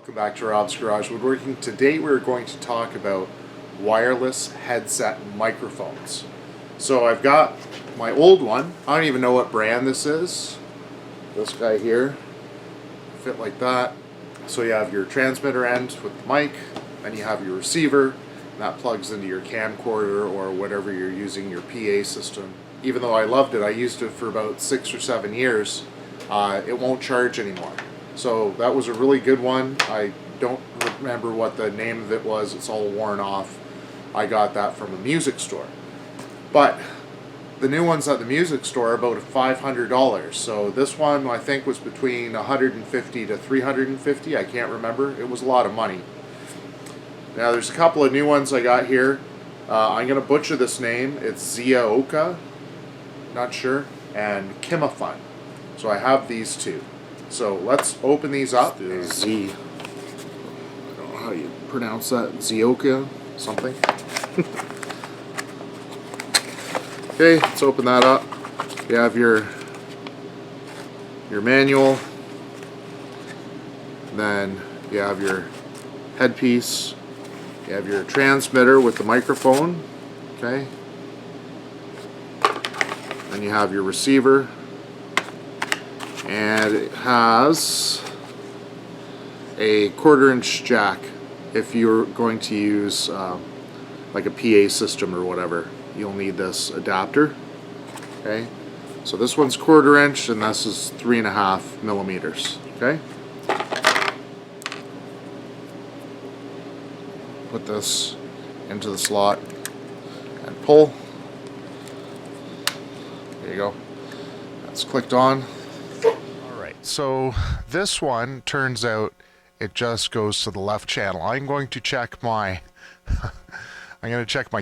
Welcome back to Rob's Garage Woodworking. Today we're going to talk about wireless headset microphones. So I've got my old one. I don't even know what brand this is. This guy here. Fit like that. So you have your transmitter end with the mic, then you have your receiver, and that plugs into your camcorder or whatever you're using, your PA system. Even though I loved it, I used it for about 6 or 7 years, it won't charge anymore. So that was a really good one. I don't remember what the name of it was. It's all worn off. I got that from a music store. But the new ones at the music store are about $500. So this one I think was between $150 to $350. I can't remember. It was a lot of money. Now there's a couple of new ones I got here. I'm going to butcher this name. It's Xiaokoa, not sure, and Kimafun. So I have these two. So let's open these up. I don't know how you pronounce that. Xiaokoa something. Okay, let's open that up. You have your manual. Then you have your headpiece. You have your transmitter with the microphone. Okay. Then you have your receiver. And it has a 1/4-inch jack if you're going to use like a PA system or whatever. You'll need this adapter. Okay, so this one's 1/4-inch and this is 3.5 millimeters. Okay, put this into the slot and pull. There you go. That's clicked on. So this one turns out it just goes to the left channel. I'm going to check my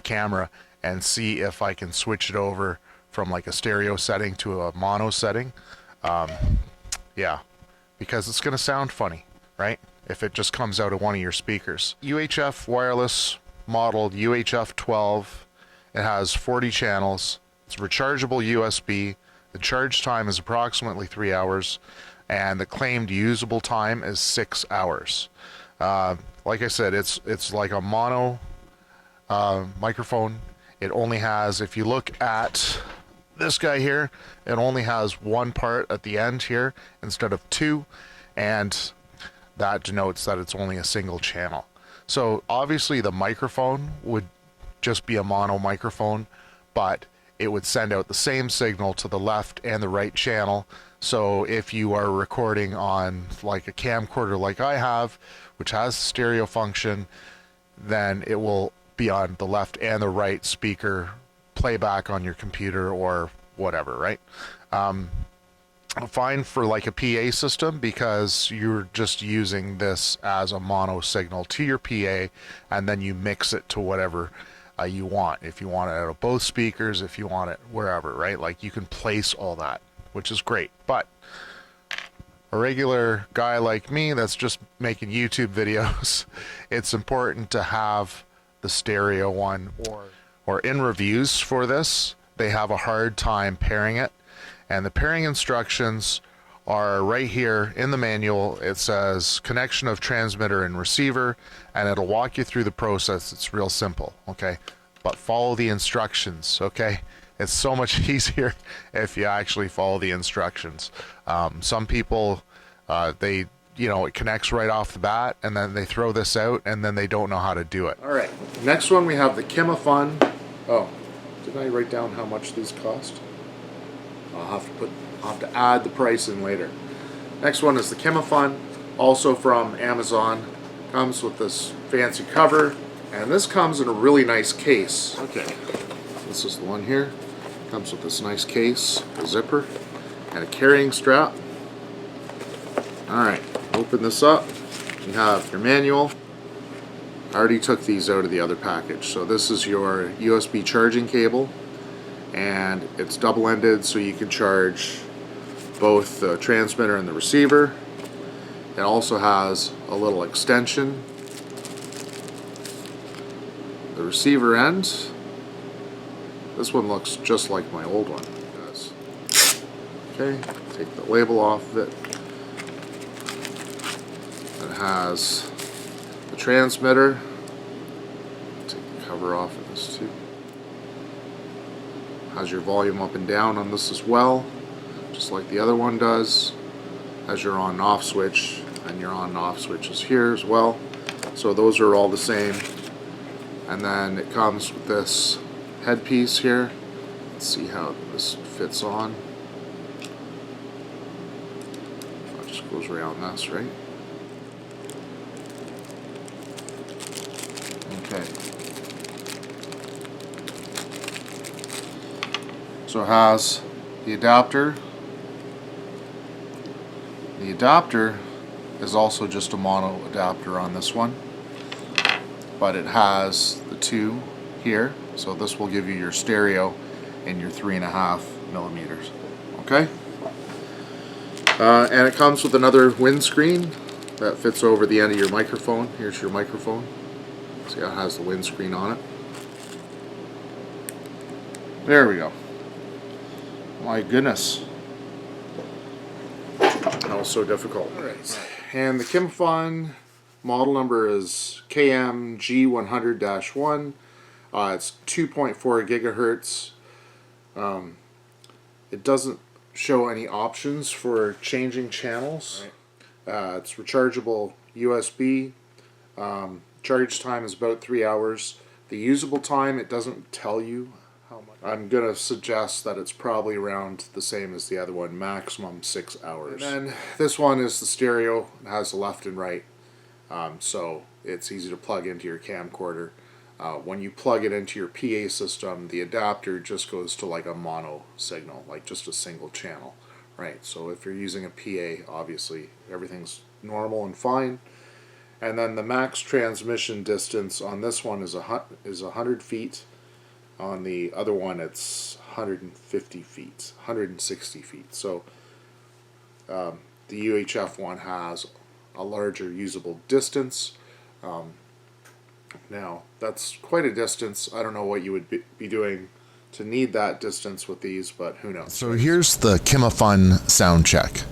camera and see if I can switch it over from like a stereo setting to a mono setting. Yeah, because it's going to sound funny, right? If it just comes out of one of your speakers. UHF wireless modeled UHF 12. It has 40 channels. It's rechargeable USB. The charge time is approximately 3 hours. And the claimed usable time is 6 hours. Like I said, it's like a mono microphone. It only has, if you look at this guy here, it only has one part at the end here instead of two, and that denotes that it's only a single channel. So obviously the microphone would just be a mono microphone, but it would send out the same signal to the left and the right channel. So if you are recording on like a camcorder like I have, which has stereo function, then it will be on the left and the right speaker playback on your computer or whatever, right? Fine for like a PA system because you're just using this as a mono signal to your PA and then you mix it to whatever you want. If you want it out of both speakers, if you want it wherever, right? Like you can place all that, which is great. But a regular guy like me that's just making YouTube videos, it's important to have the stereo one, or in reviews for this, they have a hard time pairing it. And the pairing instructions are right here in the manual. It says connection of transmitter and receiver, and it'll walk you through the process. It's real simple, okay? But follow the instructions, okay? It's so much easier if you actually follow the instructions. Some people, it connects right off the bat, and then they throw this out, and then they don't know how to do it. All right, next one we have the Kimafun. Oh, did I write down how much these cost? I'll have to add the price in later. Next one is the Kimafun, also from Amazon. Comes with this fancy cover, and this comes in a really nice case. Okay, this is the one here. Comes with this nice case, a zipper, and a carrying strap. Alright, open this up. You have your manual. I already took these out of the other package. So this is your USB charging cable, and it's double-ended so you can charge both the transmitter and the receiver. It also has a little extension. The receiver end. This one looks just like my old one. It does. Okay, take the label off of it. it has the transmitter. Take the cover off of this too. Has your volume up and down on this as well, just like the other one does. Has your on and off switch, and your on and off switch is here as well. So those are all the same. And then it comes with this headpiece here. Let's see how this fits on. It just goes around this, right? Okay. So it has the adapter. The adapter is also just a mono adapter on this one, but it has the two here, so this will give you your stereo and your 3.5 millimeters. Okay? And it comes with another windscreen that fits over the end of your microphone. Here's your microphone. See how it has the windscreen on it? There we go. My goodness. That was so difficult. Alright. And the Kimafun model number is KMG100-1. It's 2.4 gigahertz. It doesn't show any options for changing channels. Right. It's rechargeable USB. Charge time is about 3 hours. The usable time, it doesn't tell you how much. I'm going to suggest that it's probably around the same as the other one, maximum 6 hours. And then this one is the stereo. It has the left and right, so it's easy to plug into your camcorder. When you plug it into your PA system, the adapter just goes to like a mono signal, like just a single channel, right? So if you're using a PA, obviously everything's normal and fine. And then the max transmission distance on this one is 100 feet. On the other one, it's 150 feet, 160 feet. So the UHF one has a larger usable distance. Now, that's quite a distance. I don't know what you would be doing to need that distance with these, but who knows. So here's the Kimafun sound check.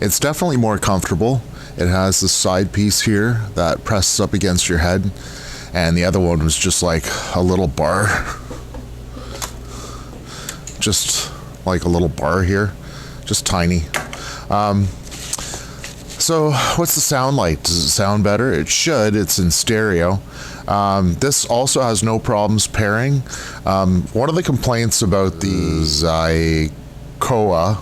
It's definitely more comfortable. It has this side piece here that presses up against your head, and the other one was just like a little bar. Just like a little bar here, just tiny. So what's the sound like? Does it sound better? It should. It's in stereo. This also has no problems pairing. One of the complaints about the Xiaokoa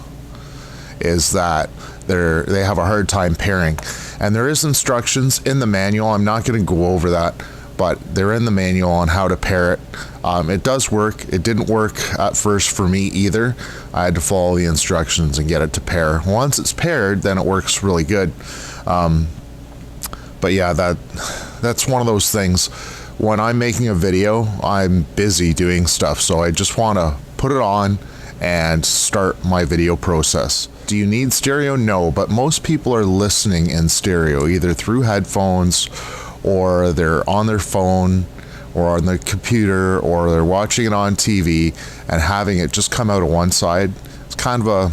is that they have a hard time pairing, and there is instructions in the manual. I'm not going to go over that, but they're in the manual on how to pair it. It does work. It didn't work at first for me either. I had to follow the instructions and get it to pair. Once it's paired, then it works really good. But yeah, that's one of those things. When I'm making a video, I'm busy doing stuff, so I just want to put it on and start my video process. Do you need stereo? No, but most people are listening in stereo, either through headphones, or they're on their phone, or on their computer, or they're watching it on TV and having it just come out of one side. It's kind of a,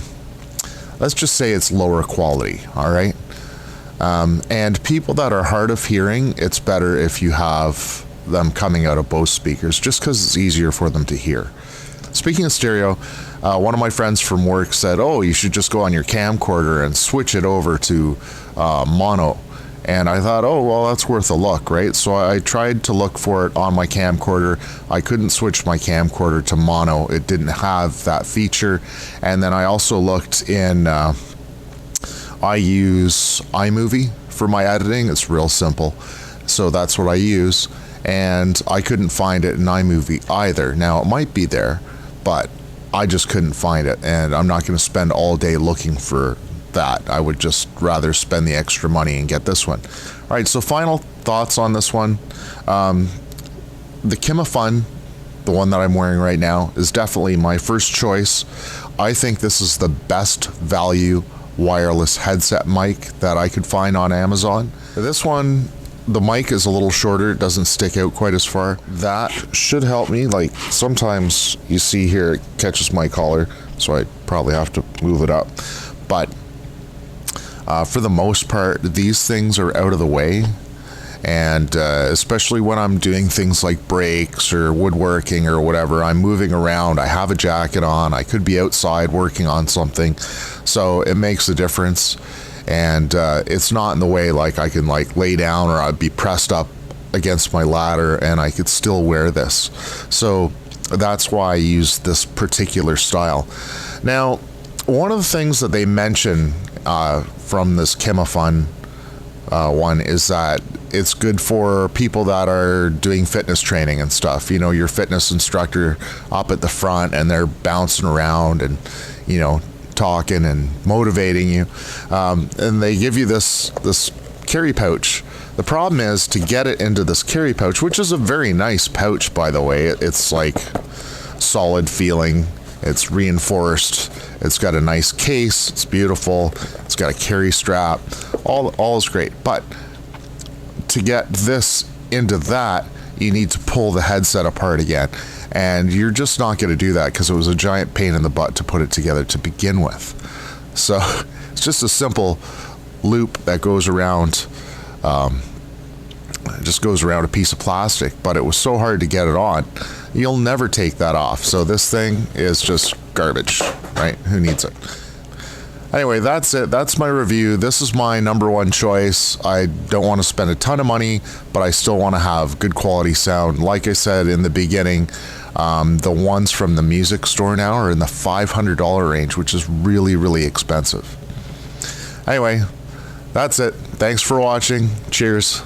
let's just say it's lower quality, all right? And people that are hard of hearing, it's better if you have them coming out of both speakers, just because it's easier for them to hear. Speaking of stereo, one of my friends from work said, oh, you should just go on your camcorder and switch it over to mono. And I thought, oh, well, that's worth a look, right? So I tried to look for it on my camcorder. I couldn't switch my camcorder to mono. It didn't have that feature. And then I also looked in, I use iMovie for my editing. It's real simple. So that's what I use. And I couldn't find it in iMovie either. Now, it might be there, but I just couldn't find it. And I'm not going to spend all day looking for that. I would just rather spend the extra money and get this one. All right, so final thoughts on this one. The Kimafun, the one that I'm wearing right now, is definitely my first choice. I think this is the best value wireless headset mic that I could find on Amazon. This one, the mic is a little shorter. It doesn't stick out quite as far. That should help me. Like sometimes you see here, it catches my collar, so I probably have to move it up. But For the most part, these things are out of the way. And especially when I'm doing things like brakes or woodworking or whatever, I'm moving around, I have a jacket on, I could be outside working on something, so it makes a difference. And it's not in the way like I can like lay down or I'd be pressed up against my ladder and I could still wear this. So that's why I use this particular style. Now, one of the things that they mention from this Kimafun one is that it's good for people that are doing fitness training and stuff. You know, your fitness instructor up at the front and they're bouncing around and, you know, talking and motivating you. And they give you this carry pouch. The problem is to get it into this carry pouch, which is a very nice pouch, by the way. It's like solid feeling. It's reinforced. It's got a nice case. It's beautiful. It's got a carry strap. All is great. But to get this into that, you need to pull the headset apart again. And you're just not going to do that because it was a giant pain in the butt to put it together to begin with. So it's just a simple loop that goes around, just goes around a piece of plastic, but it was so hard to get it on. You'll never take that off. So this thing is just garbage, right? Who needs it? Anyway, that's it. That's my review. This is my number one choice. I don't want to spend a ton of money, but I still want to have good quality sound. Like I said in the beginning, the ones from the music store now are in the $500 range, which is really, really expensive. Anyway, that's it. Thanks for watching. Cheers.